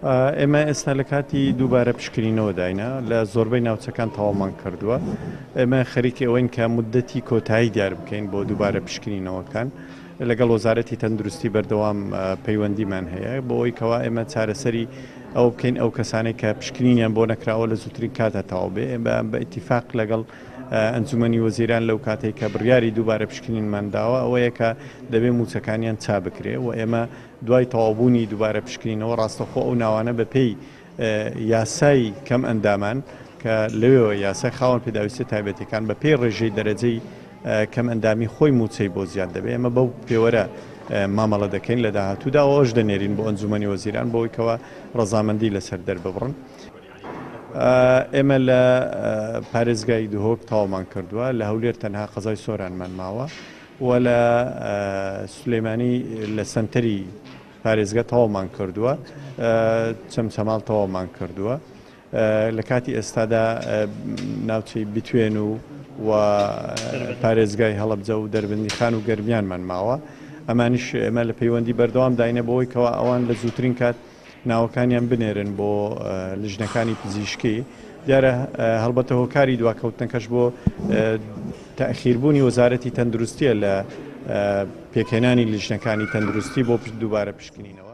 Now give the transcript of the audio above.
ئێمە ئێستا لە کاتی دووبارە پشکنینەوە داینە لە زۆربەی ناوچەکان تەواومان کردووە. ئێمە خەریکی ئەوەین کە مدەتی کۆتایی دیار بکەین بۆ دووبارە پشکنینەوەکان لەگەڵ وەزارەتی تەندروستی بەردەوام پەیوەندیمان هەیە بۆ ئەوەی کەوا ئێمە چارەسەری ئەو بکەین ئەو کەسانێک کە پشکنینیان بۆ نەکراوە لە زووترین کاتە تەواو بێ. ئێمە بە ئیتیفاق لەگەڵ ئەنجومەنی وەزیران لەو کاتێک کە بڕیاری دووبارە پشکنینمان داوە ئەوەیە کە دەبێ موچەکانیان چا بکرێ و ئێمە دوای تەواوبوونی دووبارە پشکنینەوە ڕاستەخۆ ئەو ناوانە بە پێی یاسای کەم ئەندامان کە لەوێەوە یاسای خاوەن پێداویستە تایبەتەکان بە پێی ڕێژەی دەرەجەی کەم ئەندامی خۆی موچەی بۆ زیاد دەبێت. ئێمە بەو پێوەرە مامەڵە دەکەین لە داهاتوودا ئەوەش دەنێرین بۆ ئەنجومەنی وەزیران بۆەوەی کەوا ڕەزامەندی لەسەر دەرببڕن. ئێمە لە پارێزگای دهۆک تەواومان کردووە، لە هەولێر تەنها قەزای سۆرانمان ماوە و لە سولەیمانی لە سەنتەری پارێزگا تەواومان کردووە، چەمچەماڵ تەواومان کردووە. لە کاتی ئێستادا ناوچەی بتوێن و پارێزگای هەڵەبجە و دەربندی خان و گەرمیانمان ماوە. ئەمانیش ئێمە لە پەیوەندی بەردەوام داینە بۆەوەی کەوا ئەوان لە زووترین کات ناوەکانیان بنێرن بۆ لیژنەکانی پزیشکی. دیارە هەڵبەتە هۆکاری دواکەوتنەکەش بۆ تەخیربوونی وەزارەتی تەندروستیە لە پێکهێنانی لیژنەکانی تەندروستی بۆ دووبارە پشکنینەوە.